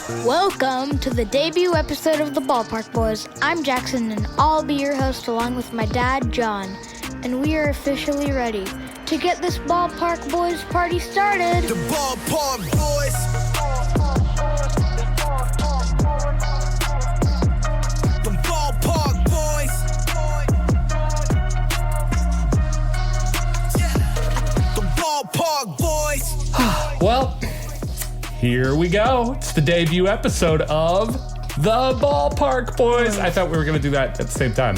Welcome to the debut episode of the Ballpark Boys. I'm Jackson, and I'll be your host along with my dad, John. And we are officially ready to get this Ballpark Boys party started. The Ballpark Boys. The Ballpark Boys. The Ballpark Boys. Well, here we go. It's the debut episode of the Ballpark Boys. I thought we were going to do that at the same time.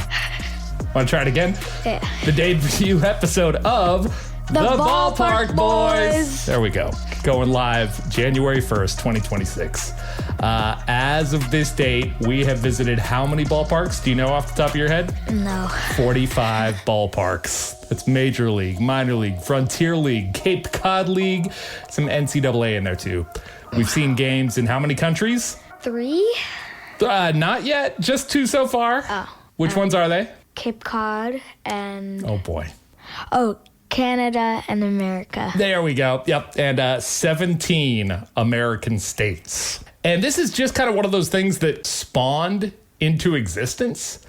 Want to try it again? Yeah. The debut episode of the Ballpark Boys. There we go. Going live January 1st, 2026. As of this date, we have visited how many ballparks? Do you know off the top of your head? No. 45 ballparks. That's Major League, Minor League, Frontier League, Cape Cod League, some NCAA in there too. We've seen games in how many countries? 3? Not yet. Just 2 so far. Oh. Which ones are they? Cape Cod and... Oh, boy. Oh, Canada and America. There we go. Yep. And 17 American states. And this is just kind of one of those things that spawned into existence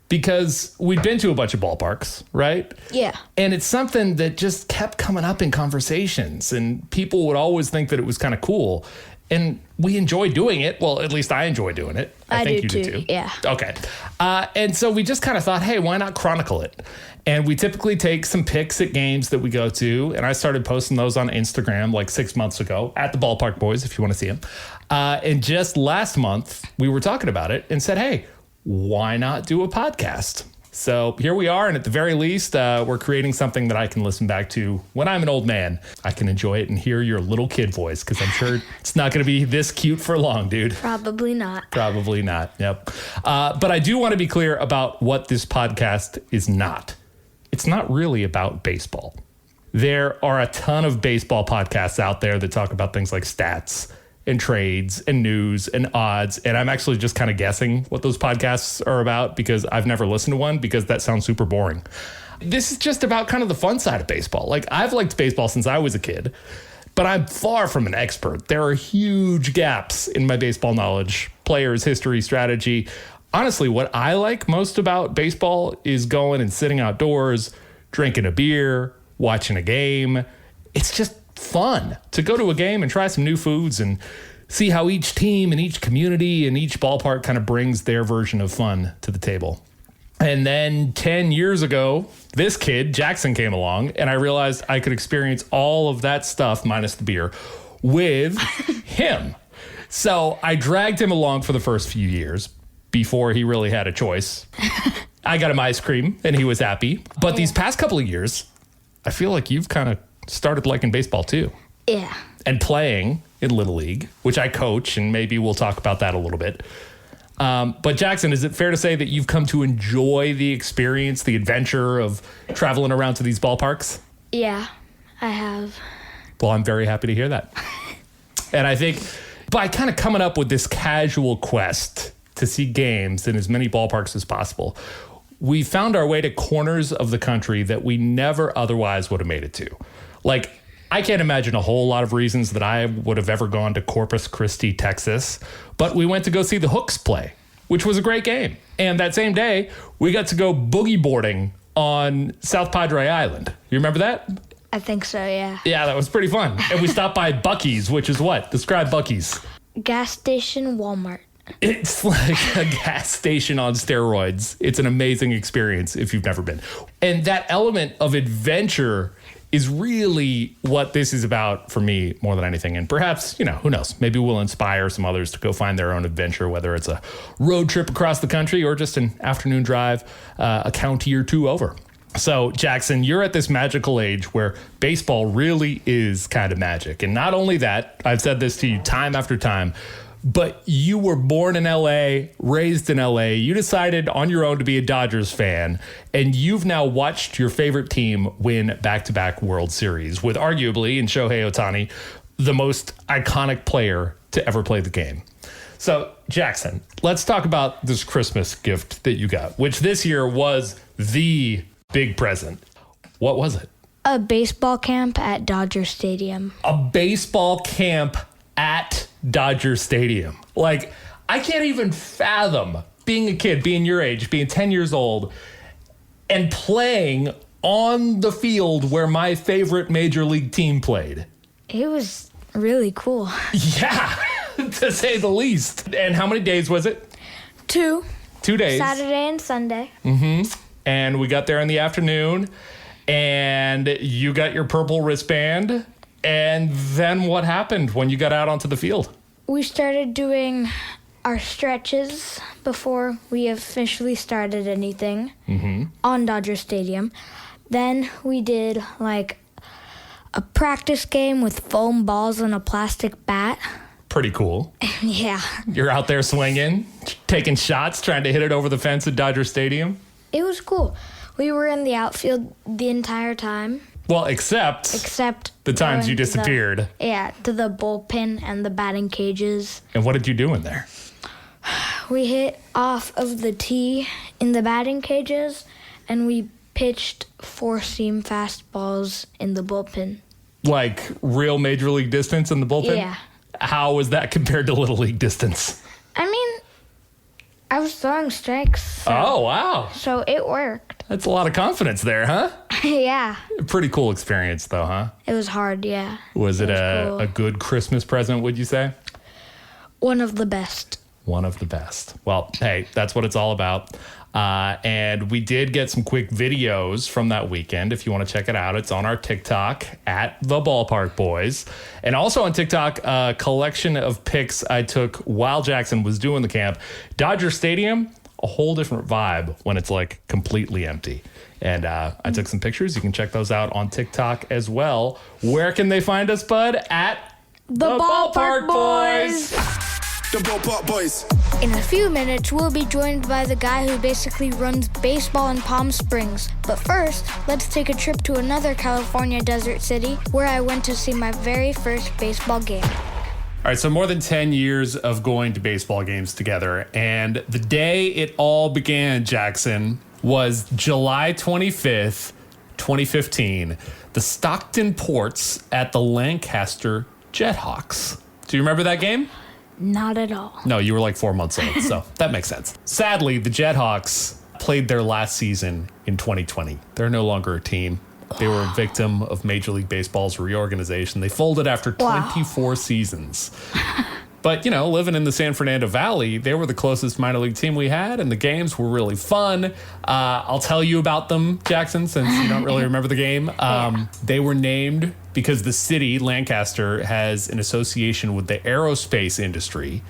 because we'd been to a bunch of ballparks, right? Yeah. And it's something that just kept coming up in conversations, and people would always think that it was kind of cool. And we enjoy doing it. Well, at least I enjoy doing it. I think you do too. Yeah. Okay. And so we just kind of thought, hey, why not chronicle it? And we typically take some pics at games that we go to. And I started posting those on Instagram like 6 months ago at the Ballpark Boys, if you want to see them. And just last month, we were talking about it and said, hey, why not do a podcast? So here we are, and at the very least, we're creating something that I can listen back to when I'm an old man. I can enjoy it and hear your little kid voice, because I'm sure it's not going to be this cute for long, dude. Probably not. Probably not, yep. But I do want to be clear about what this podcast is not. It's not really about baseball. There are a ton of baseball podcasts out there that talk about things like stats and trades and news and odds. And I'm actually just kind of guessing what those podcasts are about because I've never listened to one because that sounds super boring. This is just about kind of the fun side of baseball. Like, I've liked baseball since I was a kid, but I'm far from an expert. There are huge gaps in my baseball knowledge, players, history, strategy. Honestly, what I like most about baseball is going and sitting outdoors, drinking a beer, watching a game. It's just fun to go to a game and try some new foods and see how each team and each community and each ballpark kind of brings their version of fun to the table. And then 10 years ago, this kid, Jackson, came along, and I realized I could experience all of that stuff, minus the beer, with him. So I dragged him along for the first few years before he really had a choice. I got him ice cream, and he was happy. But these past couple of years, I feel like you've kind of started liking baseball too. Yeah. And playing in Little League, which I coach, and maybe we'll talk about that a little bit. But Jackson, is it fair to say that you've come to enjoy the experience, the adventure of traveling around to these ballparks? Yeah, I have. Well, I'm very happy to hear that. And I think by kind of coming up with this casual quest to see games in as many ballparks as possible, we found our way to corners of the country that we never otherwise would have made it to. Like, I can't imagine a whole lot of reasons that I would have ever gone to Corpus Christi, Texas, but we went to go see the Hooks play, which was a great game. And that same day, we got to go boogie boarding on South Padre Island. You remember that? I think so, yeah. Yeah, that was pretty fun. And we stopped by Buc-ee's, which is what? Describe Buc-ee's. Gas station, Walmart. It's like a gas station on steroids. It's an amazing experience if you've never been. And that element of adventure is really what this is about for me more than anything. And perhaps, who knows, maybe we'll inspire some others to go find their own adventure, whether it's a road trip across the country or just an afternoon drive a county or two over. So, Jackson, you're at this magical age where baseball really is kind of magic. And not only that, I've said this to you time after time, but you were born in LA, raised in LA. You decided on your own to be a Dodgers fan, and you've now watched your favorite team win back-to-back World Series with arguably, in Shohei Ohtani, the most iconic player to ever play the game. So, Jackson, let's talk about this Christmas gift that you got, which this year was the big present. What was it? A baseball camp at Dodger Stadium. A baseball camp at Dodger Stadium. Like, I can't even fathom being a kid, being your age, being 10 years old, and playing on the field where my favorite major league team played. It was really cool. Yeah, to say the least. And how many days was it? 2. 2 days. Saturday and Sunday. And we got there in the afternoon, and you got your purple wristband. And then what happened when you got out onto the field? We started doing our stretches before we officially started anything on Dodger Stadium. Then we did like a practice game with foam balls and a plastic bat. Pretty cool. Yeah. You're out there swinging, taking shots, trying to hit it over the fence at Dodger Stadium. It was cool. We were in the outfield the entire time. Well, except the times you disappeared. To the bullpen and the batting cages. And what did you do in there? We hit off of the tee in the batting cages, and we pitched 4-seam fastballs in the bullpen. Like real major league distance in the bullpen? Yeah. How was that compared to little league distance? I mean, I was throwing strikes. Oh, wow. So it worked. That's a lot of confidence there, huh? Yeah. Pretty cool experience, though, huh? It was hard, yeah. Was it cool. a good Christmas present, would you say? One of the best. One of the best. Well, hey, that's what it's all about. And we did get some quick videos from that weekend. If you want to check it out, it's on our TikTok at the Ballpark Boys. And also on TikTok, a collection of pics I took while Jackson was doing the camp. Dodger Stadium, a whole different vibe when it's like completely empty. And I took some pictures. You can check those out on TikTok as well. Where can they find us, bud? At The Ballpark Boys. The Ballpark Boys. In a few minutes, we'll be joined by the guy who basically runs baseball in Palm Springs. But first, let's take a trip to another California desert city where I went to see my very first baseball game. All right, so more than 10 years of going to baseball games together. And the day it all began, Jackson, was July 25th, 2015. The Stockton Ports at the Lancaster Jethawks. Do you remember that game? Not at all. No, you were like 4 months old, so that makes sense. Sadly, the Jethawks played their last season in 2020. They're no longer a team. They were a victim of Major League Baseball's reorganization. They folded after 24 seasons. But, you know, living in the San Fernando Valley, they were the closest minor league team we had, and the games were really fun. I'll tell you about them, Jackson, since you don't really remember the game. They were named because the city, Lancaster, has an association with the aerospace industry.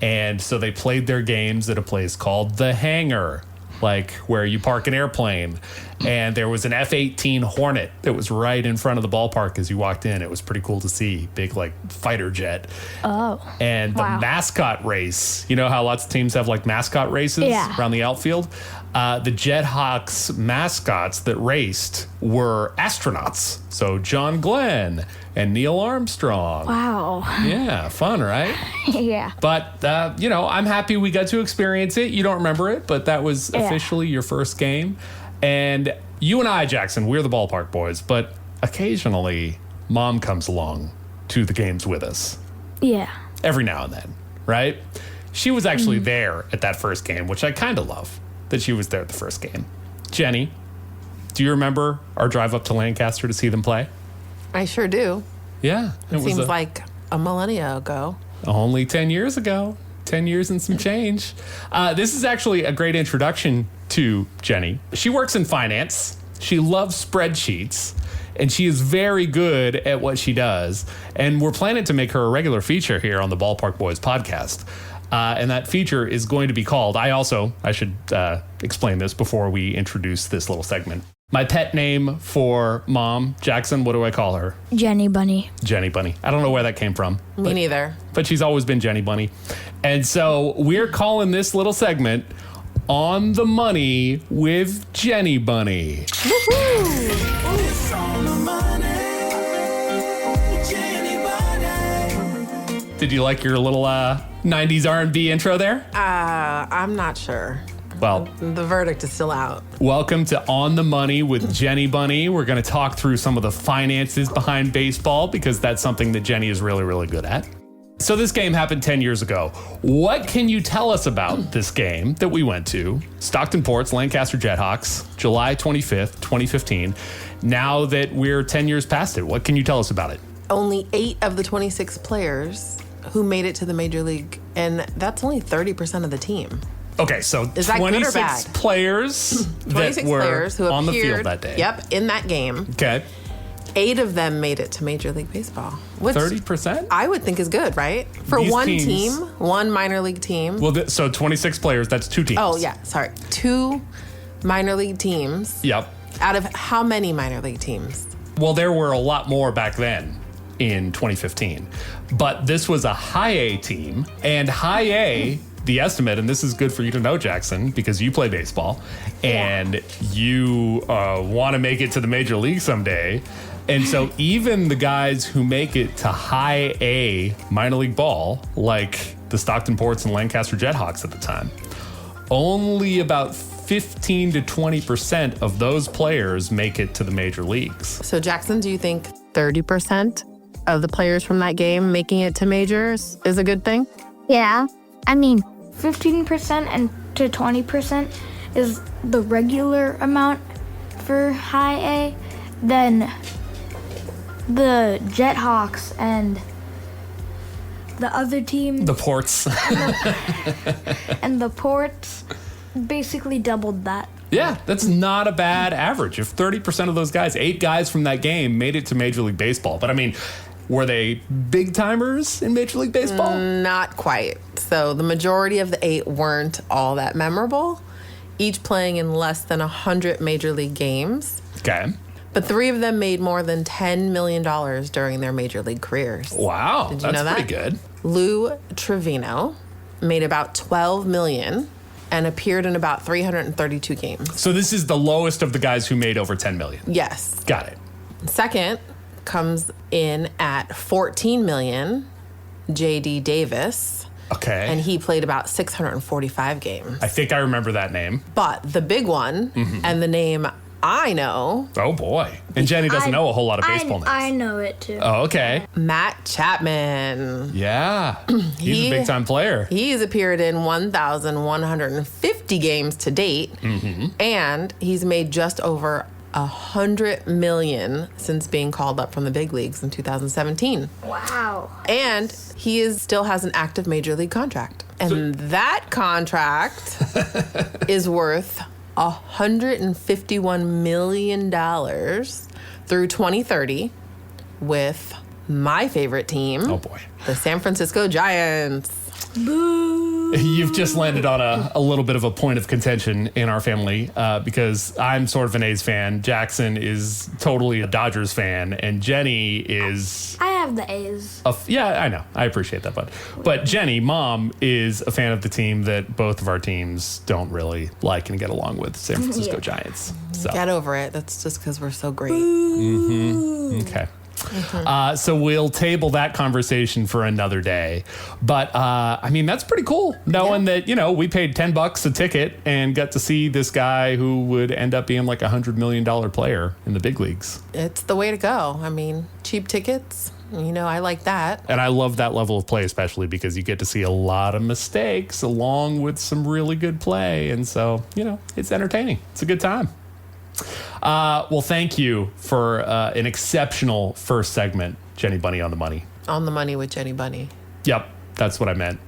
And so they played their games at a place called The Hangar, like where you park an airplane. And there was an F-18 Hornet that was right in front of the ballpark as you walked in. It was pretty cool to see. Big, like, fighter jet. Oh. And the mascot race, you know how lots of teams have, like, mascot races around the outfield? The Jethawks mascots that raced were astronauts. So John Glenn and Neil Armstrong. Wow. Yeah, fun, right? Yeah. But, you know, I'm happy we got to experience it. You don't remember it, but that was officially your first game. And you and I, Jackson, we're the Ballpark Boys, but occasionally Mom comes along to the games with us. Yeah. Every now and then, right? She was actually there at that first game, which I kind of love that she was there at the first game. Jenny, do you remember our drive up to Lancaster to see them play? I sure do. Yeah. It seems like a millennia ago. Only 10 years ago. 10 years and some change. This is actually a great introduction to Jenny. She works in finance. She loves spreadsheets. And she is very good at what she does. And we're planning to make her a regular feature here on the Ballpark Boys podcast. And that feature is going to be called, I should explain this before we introduce this little segment. My pet name for Mom, Jackson, what do I call her? Jenny Bunny. Jenny Bunny. I don't know where that came from. Me neither. But she's always been Jenny Bunny. And so we're calling this little segment On the Money with Jenny Bunny. It's on the money. Jenny Bunny. Did you like your little 90s R&B intro there? I'm not sure. Well, The verdict is still out. welcome to On the Money with Jenny Bunny. We're going to talk through some of the finances behind baseball because that's something that Jenny is really, really good at. So this game happened 10 years ago. What can you tell us about this game that we went to? Stockton Ports, Lancaster Jethawks, July 25th, 2015. Now that we're 10 years past it, what can you tell us about it? Only 8 of the 26 players who made it to the major league, and that's only 30% of the team. Okay, so Is that good or 26 bad? players 26 that were players who on the appeared, field that day. Yep, in that game. Okay. 8 of them made it to Major League Baseball. Which 30%? I would think is good, right? For These one teams- team, one minor league team. Well, so 26 players, that's 2 teams. Oh, yeah, sorry. 2 minor league teams. Yep. Out of how many minor league teams? Well, there were a lot more back then in 2015. But this was a high A team, and high A, the estimate, and this is good for you to know, Jackson, because you play baseball and you want to make it to the major league someday. And so even the guys who make it to high A minor league ball, like the Stockton Ports and Lancaster Jethawks at the time, only about 15 to 20% of those players make it to the major leagues. So, Jackson, do you think 30% of the players from that game making it to majors is a good thing? Yeah. I mean, 15% and to 20% is the regular amount for high A. Then the Jethawks and the other team The Ports. and the Ports basically doubled that. Yeah, that's not a bad average. If 30% of those guys, 8 guys from that game, made it to Major League Baseball. But I mean, were they big timers in Major League Baseball? Not quite. So, the majority of the 8 weren't all that memorable, each playing in less than 100 major league games. Okay. But 3 of them made more than $10 million during their major league careers. Wow, Did you that's know that? pretty good. Lou Trevino made about $12 million and appeared in about 332 games. So this is the lowest of the guys who made over 10 million. Yes. Got it. Second comes in at $14 million, J.D. Davis, Okay. and he played about 645 games. I think I remember that name. But the big one, and the name I know, Oh boy. And Jenny doesn't know a whole lot of baseball names. I know it too. Oh, okay. Matt Chapman. Yeah. He's a big time player. He's appeared in 1,150 games to date, and he's made just over $100 million since being called up from the big leagues in 2017. Wow. And he still has an active major league contract. And that contract is worth $151 million through 2030 with my favorite team, Oh boy. the San Francisco Giants. You've just landed on a little bit of a point of contention in our family because I'm sort of an A's fan. Jackson is totally a Dodgers fan, and Jenny is I have the A's. yeah, I know. I appreciate that, bud. But Jenny, mom, is a fan of the team that both of our teams don't really like and get along with, San Francisco Yeah. Giants. So Get over it. That's just because we're so great. okay. So we'll table that conversation for another day. But I mean, that's pretty cool knowing that, we paid $10 a ticket and got to see this guy who would end up being like $100 million player in the big leagues. It's the way to go. I mean, cheap tickets, I like that. And I love that level of play, especially because you get to see a lot of mistakes along with some really good play. And so, it's entertaining. It's a good time. Well, thank you for an exceptional first segment, Jenny Bunny on the Money. On the money with Jenny Bunny. Yep, that's what I meant.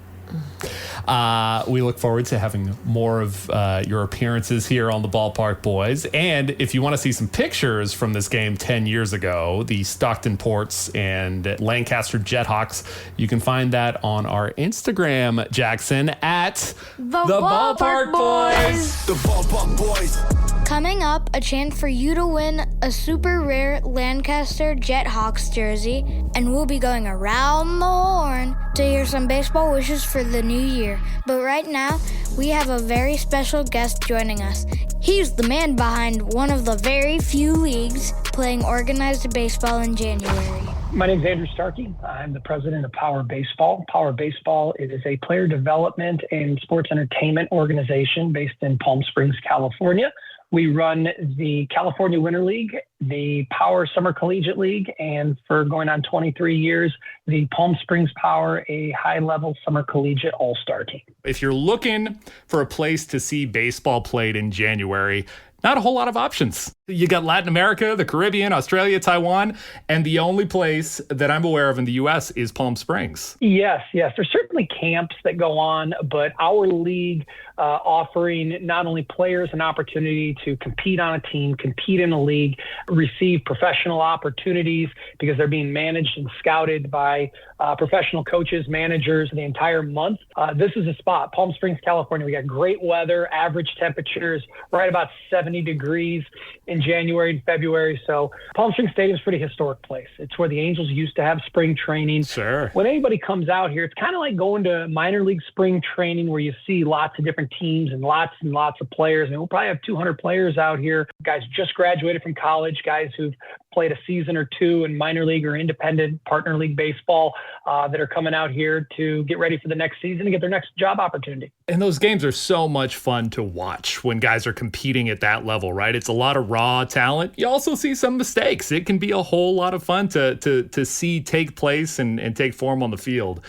We look forward to having more of your appearances here on the Ballpark Boys. And if you want to see some pictures from this game 10 years ago, the Stockton Ports and Lancaster Jethawks, you can find that on our Instagram, Jackson, at The Ballpark Boys. The Ballpark Boys. Coming up, a chance for you to win a super rare Lancaster Jethawks jersey, and we'll be going around the horn to hear some baseball wishes for the new year. But right now, we have a very special guest joining us. He's the man behind one of the very few leagues playing organized baseball in January. My name is Andrew Starke. I'm the president of Power Baseball. Power Baseball is a player development and sports entertainment organization based in Palm Springs, California. We run the California Winter League the Power Summer Collegiate League, and for going on 23 years, the Palm Springs Power, a high-level summer collegiate all-star team. If you're looking for a place to see baseball played in January, not a whole lot of options. You got Latin America, the Caribbean, Australia, Taiwan, and the only place that I'm aware of in the U.S. is Palm Springs. Yes. There's certainly camps that go on, but our league offering not only players an opportunity to compete on a team, compete in a league, receive professional opportunities because they're being managed and scouted by professional coaches, managers the entire month. This is a spot, Palm Springs, California. We got great weather, average temperatures, right about 70 degrees in January and February. So Palm Springs Stadium is a pretty historic place. It's where the Angels used to have spring training. Sure. When anybody comes out here, it's kind of like going to minor league spring training where you see lots of different teams and lots of players. And we'll probably have 200 players out here, guys just graduated from college, guys who've played a season or two in minor league or independent partner league baseball that are coming out here to get ready for the next season and get their next job opportunity. And those games are so much fun to watch when guys are competing at that level, right? It's a lot of raw talent. You also see some mistakes. It can be a whole lot of fun to see take place and take form on the field.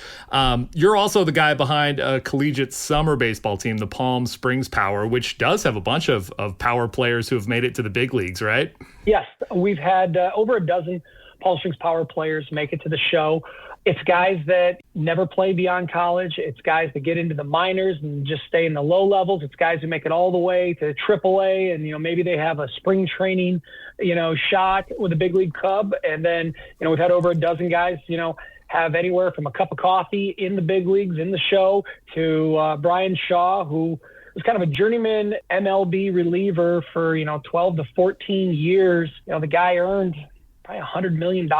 You're also the guy behind a collegiate summer baseball team, the Palm Springs Power, which does have a bunch of power players who have made it to the big leagues, right? Yes, we've had over a dozen Palm Springs Power players make it to the show. It's guys that never play beyond college. It's guys that get into the minors and just stay in the low levels. It's guys who make it all the way to AAA, and maybe they have a spring training, shot with a big league club. And then we've had over a dozen guys, have anywhere from a cup of coffee in the big leagues in the show to Brian Shaw, who was kind of a journeyman MLB reliever for 12 to 14 years. The guy earned probably $100 million,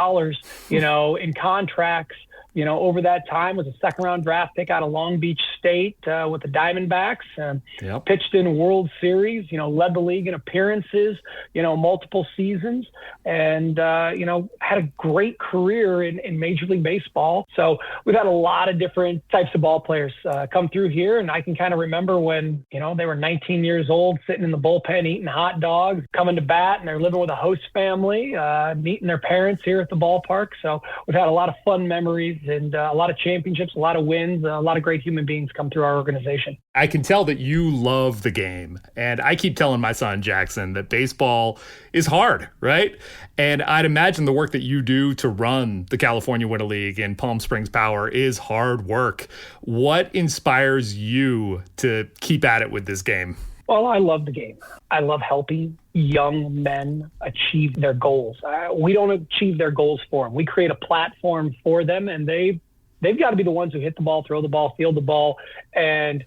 in contracts, over that time. Was a second-round draft pick out of Long Beach State with the Diamondbacks. Pitched in World Series, led the league in appearances, multiple seasons, and, had a great career in Major League Baseball. So we've had a lot of different types of ball players come through here, and I can kind of remember when, they were 19 years old, sitting in the bullpen, eating hot dogs, coming to bat, and they're living with a host family, meeting their parents here at the ballpark. So we've had a lot of fun memories and a lot of championships, a lot of wins, a lot of great human beings come through our organization. I can tell that you love the game. And I keep telling my son, Jackson, that baseball is hard, right? And I'd imagine the work that you do to run the California Winter League and Palm Springs Power is hard work. What inspires you to keep at it with this game? Well, I love the game. I love helping young men achieve their goals. We don't achieve their goals for them. We create a platform for them, and they've got to be the ones who hit the ball, throw the ball, field the ball, and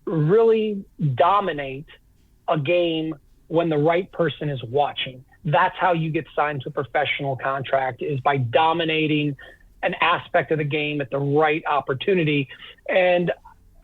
really dominate a game when the right person is watching. That's how you get signed to a professional contract, is by dominating an aspect of the game at the right opportunity. And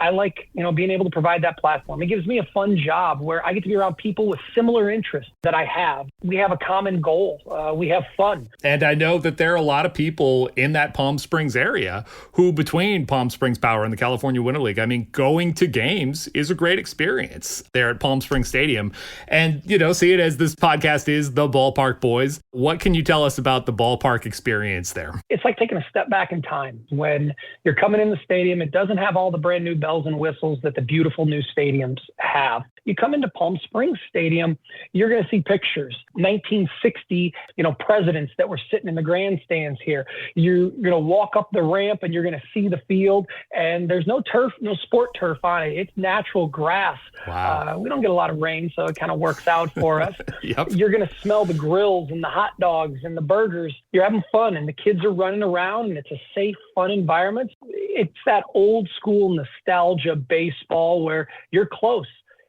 I like, being able to provide that platform. It gives me a fun job where I get to be around people with similar interests that I have. We have a common goal. We have fun. And I know that there are a lot of people in that Palm Springs area who, between Palm Springs Power and the California Winter League, going to games is a great experience there at Palm Springs Stadium. And, see it as this podcast is the Ballpark Boys. What can you tell us about the ballpark experience there? It's like taking a step back in time. When you're coming in the stadium, it doesn't have all the brand new bells and whistles that the beautiful new stadiums have. You come into Palm Springs Stadium, you're going to see pictures, 1960, presidents that were sitting in the grandstands here. You're going to walk up the ramp and you're going to see the field, and there's no turf, no sport turf on it. It's natural grass. Wow. We don't get a lot of rain, so it kind of works out for us. Yep. You're going to smell the grills and the hot dogs and the burgers. You're having fun, and the kids are running around, and it's a safe, fun environment. It's that old school nostalgia baseball where you're close.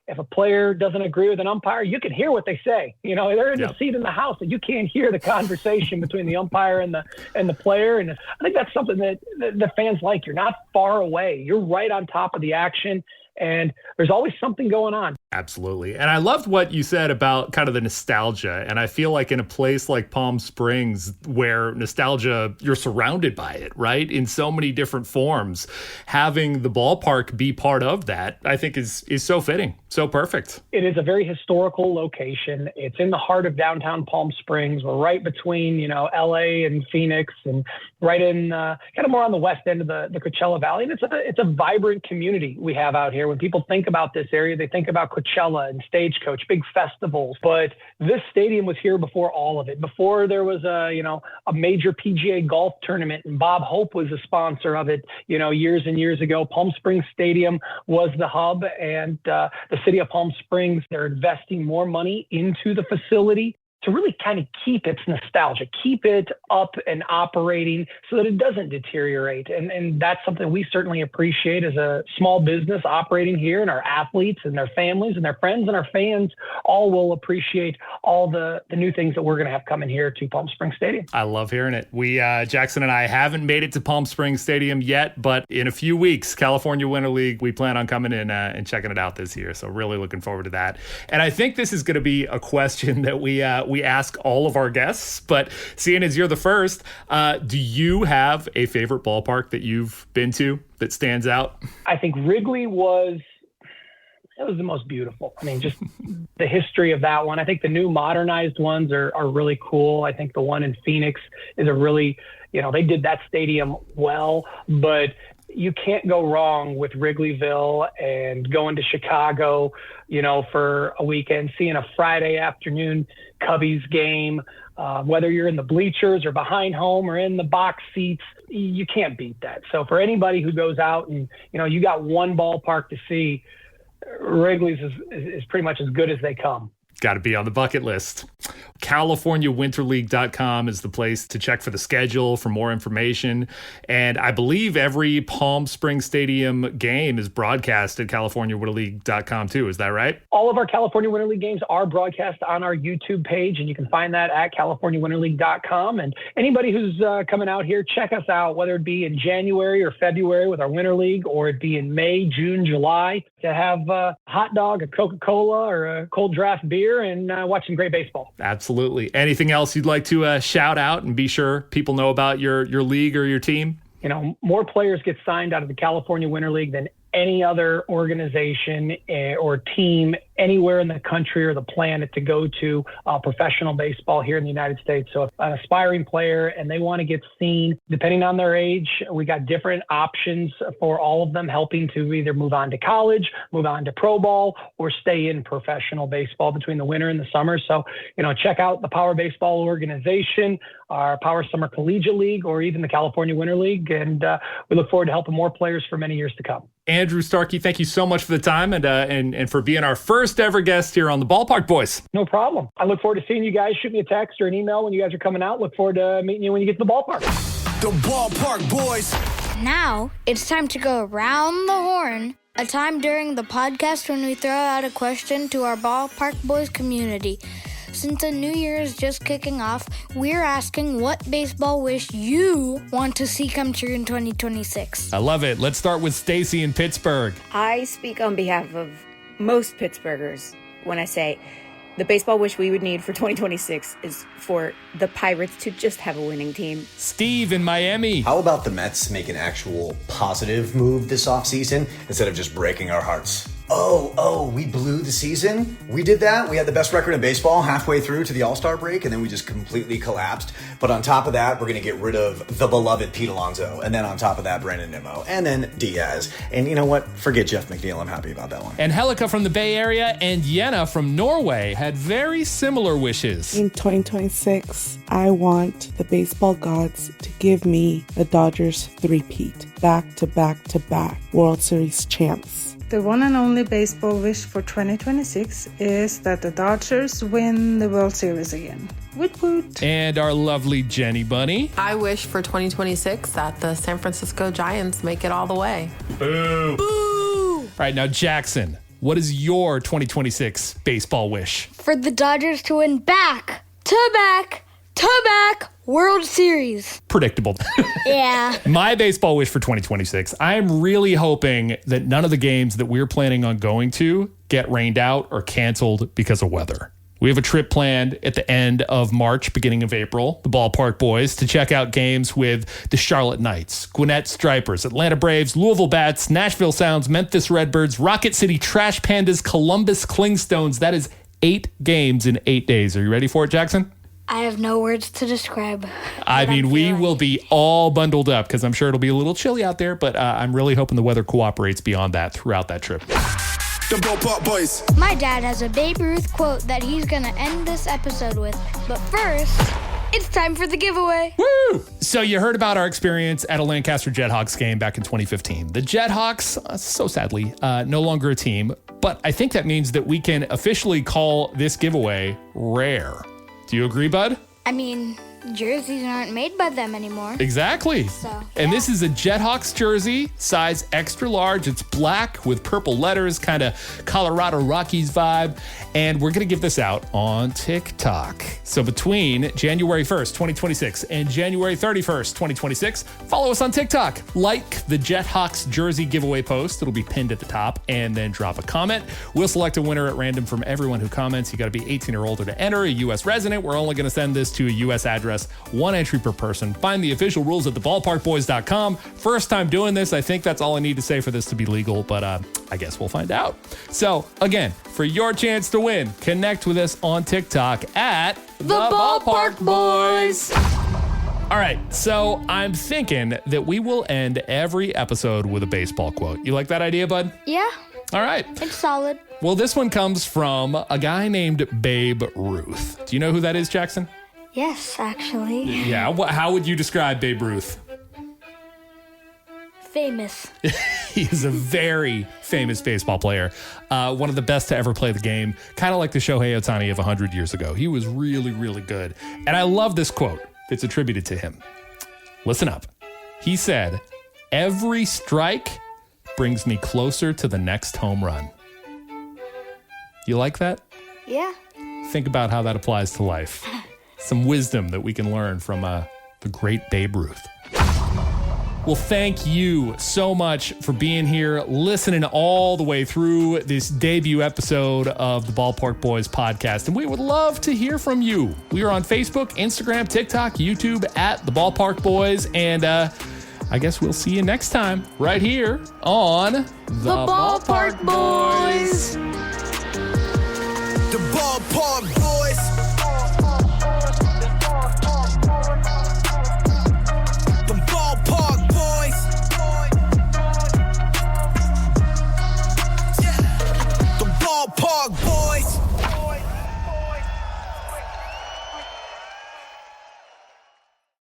If a player doesn't agree with an umpire, you can hear what they say. They're in the seat in the house, and you can't hear the conversation between the umpire and the player. And I think that's something that the fans like. You're not far away. You're right on top of the action. and there's always something going on. Absolutely. And I loved what you said about kind of the nostalgia. And I feel like in a place like Palm Springs, where nostalgia, you're surrounded by it, right? In so many different forms, having the ballpark be part of that, I think is so fitting, so perfect. It is a very historical location. It's in the heart of downtown Palm Springs. We're right between, LA and Phoenix, and right in kind of more on the west end of the Coachella Valley. And it's a vibrant community we have out here. When people think about this area, they think about Coachella and Stagecoach, big festivals. But this stadium was here before all of it. Before there was a major PGA golf tournament, and Bob Hope was a sponsor of it, years and years ago. Palm Springs Stadium was the hub, and the city of Palm Springs, they're investing more money into the facility to really kind of keep its nostalgia, keep it up and operating so that it doesn't deteriorate. And that's something we certainly appreciate as a small business operating here, and our athletes and their families and their friends and our fans all will appreciate all the new things that we're going to have coming here to Palm Springs Stadium. I love hearing it. We, Jackson and I haven't made it to Palm Springs Stadium yet, but in a few weeks, California Winter League, we plan on coming in and checking it out this year. So really looking forward to that. And I think this is going to be a question that we ask all of our guests, but seeing as you're the first, do you have a favorite ballpark that you've been to that stands out? I think Wrigley was the most beautiful. I mean, just the history of that one. I think the new modernized ones are really cool. I think the one in Phoenix is a really, they did that stadium well, but you can't go wrong with Wrigleyville and going to Chicago, for a weekend, seeing a Friday afternoon Cubbies game, whether you're in the bleachers or behind home or in the box seats, you can't beat that. So for anybody who goes out and, you got one ballpark to see, Wrigley's is pretty much as good as they come. Got to be on the bucket list. CaliforniaWinterLeague.com is the place to check for the schedule, for more information. And I believe every Palm Springs Stadium game is broadcast at CaliforniaWinterLeague.com too. Is that right? All of our California Winter League games are broadcast on our YouTube page, and you can find that at CaliforniaWinterLeague.com. And anybody who's coming out here, check us out, whether it be in January or February with our Winter League, or it be in May, June, July, to have a hot dog, a Coca-Cola, or a cold draft beer and watch some great baseball. Absolutely. Anything else you'd like to shout out and be sure people know about your league or your team? More players get signed out of the California Winter League than any other organization or team anywhere in the country or the planet to go to professional baseball here in the United States. So if an aspiring player and they want to get seen, depending on their age, we got different options for all of them, helping to either move on to college, move on to pro ball, or stay in professional baseball between the winter and the summer. So, check out the Power Baseball organization, our Power Summer Collegiate League, or even the California Winter League. And we look forward to helping more players for many years to come. Andrew Starke, thank you so much for the time and for being our first ever guest here on the Ballpark Boys. No problem. I look forward to seeing you guys. Shoot me a text or an email when you guys are coming out. Look forward to meeting you when you get to the ballpark. The Ballpark Boys. Now it's time to go around the horn, a time during the podcast when we throw out a question to our Ballpark Boys community. Since the new year is just kicking off, we're asking what baseball wish you want to see come true in 2026. I love it. Let's start with Stacy in Pittsburgh. I speak on behalf of most Pittsburghers when I say the baseball wish we would need for 2026 is for the Pirates to just have a winning team. Steve in Miami. How about the Mets make an actual positive move this offseason instead of just breaking our hearts? Oh, we blew the season? We did that? We had the best record in baseball halfway through to the All-Star break, and then we just completely collapsed. But on top of that, we're going to get rid of the beloved Pete Alonso. And then on top of that, Brandon Nimmo. And then Diaz. And you know what? Forget Jeff McNeil. I'm happy about that one. Angelica from the Bay Area and Jenna from Norway had very similar wishes. In 2026, I want the baseball gods to give me the Dodgers three-peat, back-to-back-to-back World Series champs. The one and only baseball wish for 2026 is that the Dodgers win the World Series again. Woot woot. And our lovely Jenny Bunny. I wish for 2026 that the San Francisco Giants make it all the way. Boo. Boo. All right, now Jackson, what is your 2026 baseball wish? For the Dodgers to win back-to-back back-to-back World Series. Predictable. Yeah. My baseball wish for 2026. I'm really hoping that none of the games that we're planning on going to get rained out or canceled because of weather. We have a trip planned at the end of March, beginning of April, the Ballpark Boys, to check out games with the Charlotte Knights, Gwinnett Stripers, Atlanta Braves, Louisville Bats, Nashville Sounds, Memphis Redbirds, Rocket City Trash Pandas, Columbus Clingstones. That is 8 games in 8 days. Are you ready for it, Jackson? I have no words to describe. I mean, we will be all bundled up because I'm sure it'll be a little chilly out there, but I'm really hoping the weather cooperates beyond that throughout that trip. The Ballpark Boys. My dad has a Babe Ruth quote that he's going to end this episode with. But first, it's time for the giveaway. Woo! So you heard about our experience at a Lancaster Jethawks game back in 2015. The Jethawks, so sadly, no longer a team, but I think that means that we can officially call this giveaway rare. Do you agree, bud? I mean, jerseys aren't made by them anymore. Exactly. And this is a Jethawks jersey, size extra large. It's black with purple letters, kind of Colorado Rockies vibe. And we're going to give this out on TikTok. So between January 1st, 2026 and January 31st, 2026, follow us on TikTok. Like the Jethawks jersey giveaway post. It'll be pinned at the top, and then drop a comment. We'll select a winner at random from everyone who comments. You got to be 18 or older to enter, a U.S. resident. We're only going to send this to a U.S. address. 1 entry per person. Find the official rules at theballparkboys.com. First time doing this. I think that's all I need to say for this to be legal, but I guess we'll find out. So again, for your chance to win, connect with us on TikTok at The Ballpark Boys. All right, so I'm thinking that we will end every episode with a baseball quote. You like that idea, bud? Yeah, All right. it's solid. Well, this one comes from a guy named Babe Ruth. Do you know who that is, Jackson? Yes, actually. Yeah, how would you describe Babe Ruth? Famous. He is a very famous baseball player. One of the best to ever play the game. Kind of like the Shohei Ohtani of 100 years ago. He was really, really good. And I love this quote that's attributed to him. Listen up. He said, "Every strike brings me closer to the next home run." You like that? Yeah. Think about how that applies to life. Some wisdom that we can learn from the great Babe Ruth. Well, thank you so much for being here, listening all the way through this debut episode of the Ballpark Boys podcast. And we would love to hear from you. We are on Facebook, Instagram, TikTok, YouTube at the Ballpark Boys. And I guess we'll see you next time right here on The Ballpark Boys. The Ballpark